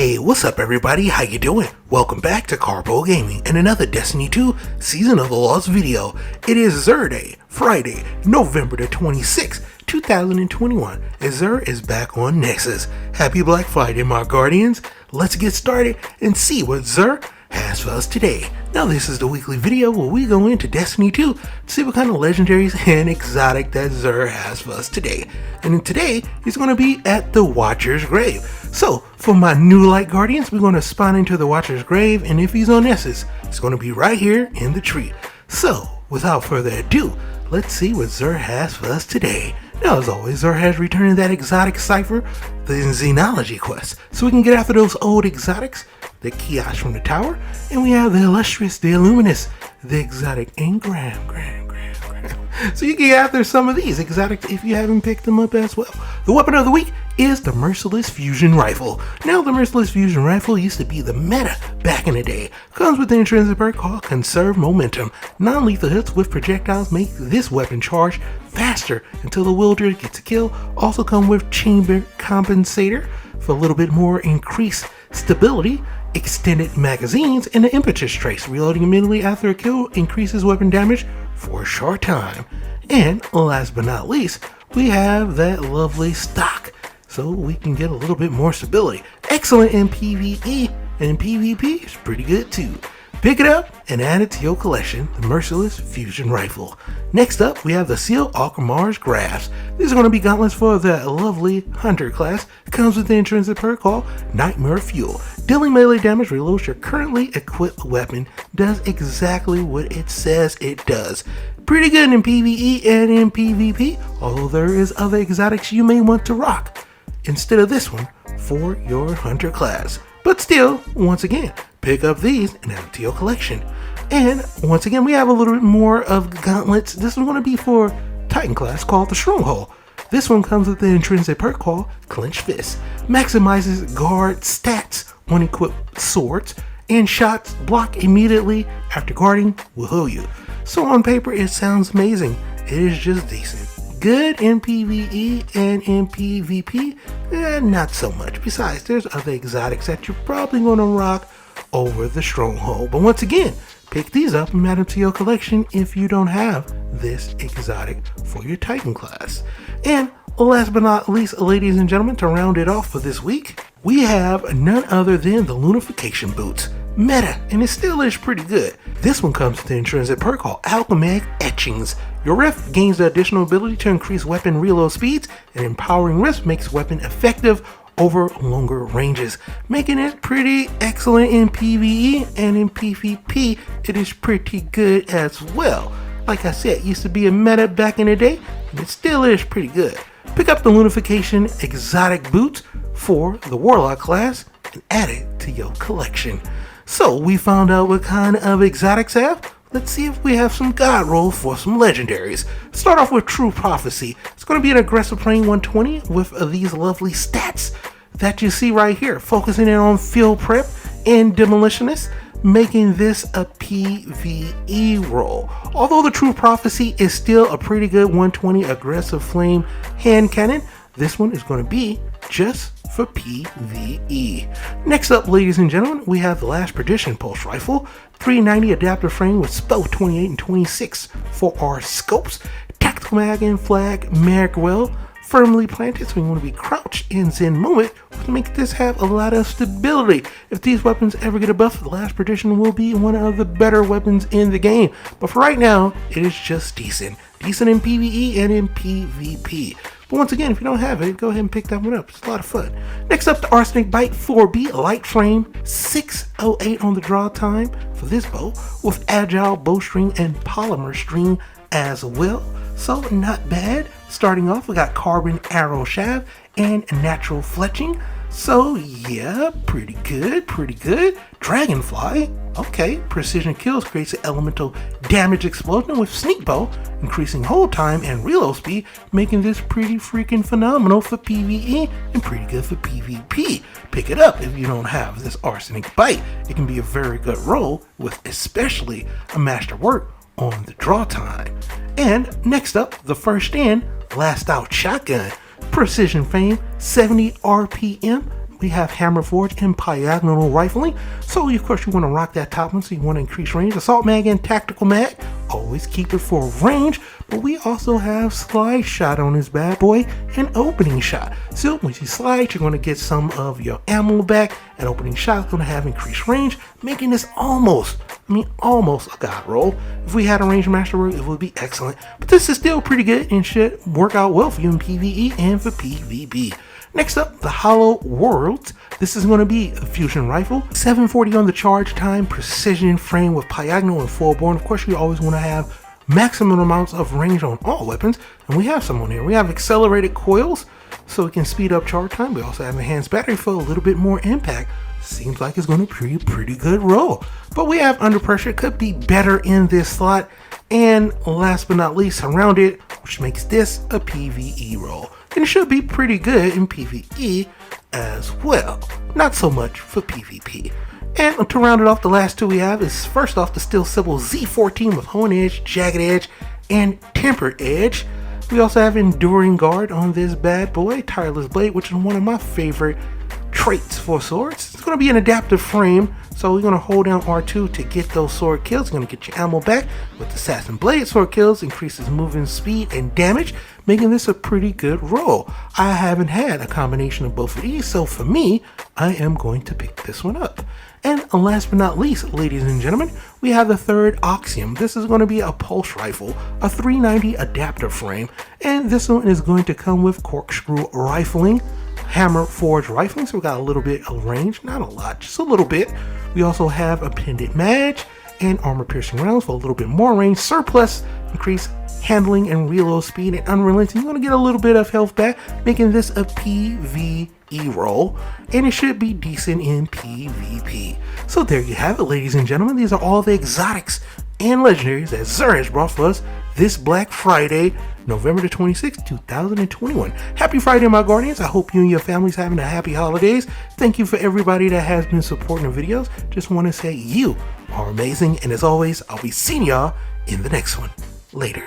Hey, what's up everybody? How you doing? Welcome back to Karpo Gaming and another Destiny 2 Season of the Lost video. It is Xur Day, Friday, November the 26th, 2021, and Xur is back on Nessus. Happy Black Friday, my guardians. Let's get started and see what Xur has for us today. Now this is the weekly video where we go into Destiny 2 to see what kind of legendaries and exotic that Xur has for us today. And today he's going to be at the Watcher's Grave. So for my new light guardians, we're going to spawn into the Watcher's Grave, and if he's on Nessus, it's going to be right here in the tree. So without further ado, let's see what Xur has for us today. Now, as always, Xur has returned that exotic cipher, the Xenology quest, so we can get after those old exotics, the kiosk from the tower, and we have the illustrious, the illuminous, the exotic engram. So you can get after some of these exotics if you haven't picked them up as well. The weapon of the week is the Merciless Fusion Rifle. Now, the Merciless Fusion Rifle used to be the meta back in the day. Comes with the intrinsic perk called Conserve Momentum. Non-lethal hits with projectiles make this weapon charge faster until the wielder gets a kill. Also come with Chamber Compensator for a little bit more increased stability, extended magazines, and the impetus trace. Reloading immediately after a kill increases weapon damage for a short time. And last but not least, we have that lovely stock, so we can get a little bit more stability. Excellent in PvE, and in PvP it's pretty good too. Pick it up and add it to your collection, the Merciless Fusion Rifle. Next up, we have the Seal Alchemar's Grasp. These are going to be gauntlets for the lovely Hunter class. It comes with the intrinsic perk called Nightmare Fuel. Dealing melee damage reloads your currently equipped weapon. Does exactly what it says it does. Pretty good in PvE and in PvP, although there is other exotics you may want to rock instead of this one for your Hunter class. But still, once again, pick up these and add it to your collection. And once again, we have a little bit more of gauntlets. This is going to be for Titan class called the Stronghold. This one comes with the intrinsic perk called Clenched Fist. Maximizes guard stats when equipped swords, and shots block immediately after guarding will heal you. So on paper, it sounds amazing. It is just decent. Good in PvE and in PvP, not so much. Besides, there's other exotics that you're probably going to rock over the Stronghold. But once again, pick these up and add them to your collection if you don't have this exotic for your Titan class. And last but not least, ladies and gentlemen, to round it off for this week, we have none other than the Lunification Boots. Meta, and it still is pretty good. This one comes with the intrinsic perk called Alchemic Etchings. Your Rift gains the additional ability to increase weapon reload speeds, and Empowering Rift makes weapon effective over longer ranges, making it pretty excellent in PvE, and in PvP it is pretty good as well. Like I said, it used to be a meta back in the day, and it still is pretty good. Pick up the Lunification Exotic Boots for the Warlock class and add it to your collection. So we found out what kind of exotics have. Let's see if we have some god rolls for some legendaries. Start off with True Prophecy. It's going to be an aggressive playing 120 with these lovely stats that you see right here, focusing in on field prep and demolitionist, making this a PvE roll. Although the True Prophecy is still a pretty good 120 aggressive flame hand cannon, this one is going to be just for PvE. Next up, ladies and gentlemen, we have the Last Perdition Pulse Rifle, 390 adaptive frame with spell 28 and 26 for our scopes, tactical mag and flag Magwell, firmly planted, so we want to be crouched in Zen moment to make this have a lot of stability. If these weapons ever get a buff, the Last Perdition will be one of the better weapons in the game. But for right now, it is just decent. Decent in PvE and in PvP. But once again, if you don't have it, go ahead and pick that one up. It's a lot of fun. Next up, the Arsenic Bite 4B Light Frame, 608 on the draw time for this bow, with agile bowstring and polymer string as well. So not bad. Starting off, we got Carbon Arrow Shaft and Natural Fletching. So yeah, pretty good. Dragonfly, okay. Precision Kills creates an elemental damage explosion with Sneak Bow, increasing hold time and reload speed, making this pretty freaking phenomenal for PvE and pretty good for PvP. Pick it up if you don't have this Arsenic Bite. It can be a very good roll with especially a Masterwork on the draw time. And next up, the First In, Last Out Shotgun. Precision Fame, 70 RPM, we have hammer forge and diagonal rifling. So of course you want to rock that top one, so you want to increase range. Assault mag and tactical mag, always keep it for range. But we also have slide shot on this bad boy and opening shot. So when you slide, you're going to get some of your ammo back, and opening shot is going to have increased range, making this almost a god roll. If we had a range master roll, it would be excellent. But this is still pretty good and should work out well for you in PvE and for PvP. Next up, the Hollow Worlds. This is going to be a fusion rifle, 740 on the charge time, precision frame with diagonal and full bore. Of course, you always want to have maximum amounts of range on all weapons, and we have some on here. We have accelerated coils, so it can speed up charge time. We also have enhanced battery for a little bit more impact. Seems like it's going to be a pretty good roll. But we have under pressure, could be better in this slot. And last but not least, surrounded, which makes this a PvE roll. And it should be pretty good in PvE as well. Not so much for PvP. And to round it off, the last two we have is first off the Steel Sybil Z14 with Hone Edge, Jagged Edge, and Tempered Edge. We also have Enduring Guard on this bad boy, Tireless Blade, which is one of my favorite traits for swords. It's going to be an adaptive frame, so we're going to hold down R2 to get those sword kills. You're going to get your ammo back with Assassin Blade. Sword kills increases movement speed and damage, making this a pretty good roll. I haven't had a combination of both of these, so for me, I am going to pick this one up. And last but not least, ladies and gentlemen, we have the third Oxium. This is going to be a pulse rifle, a 390 adaptive frame, and this one is going to come with corkscrew rifling, hammer forge rifling, so we got a little bit of range, not a lot, just a little bit. We also have a pendant mag and armor piercing rounds for a little bit more range, surplus, increased handling and reload speed, and unrelenting. You're going to get a little bit of health back, making this a PvE roll, and it should be decent in PvP. So there you have it, ladies and gentlemen. These are all the exotics and legendaries that Xur has brought for us this Black Friday, November the 26th, 2021. Happy Friday, my Guardians. I hope you and your families having a happy holidays. Thank you for everybody that has been supporting the videos. Just want to say you are amazing, and as always, I'll be seeing y'all in the next one. Later.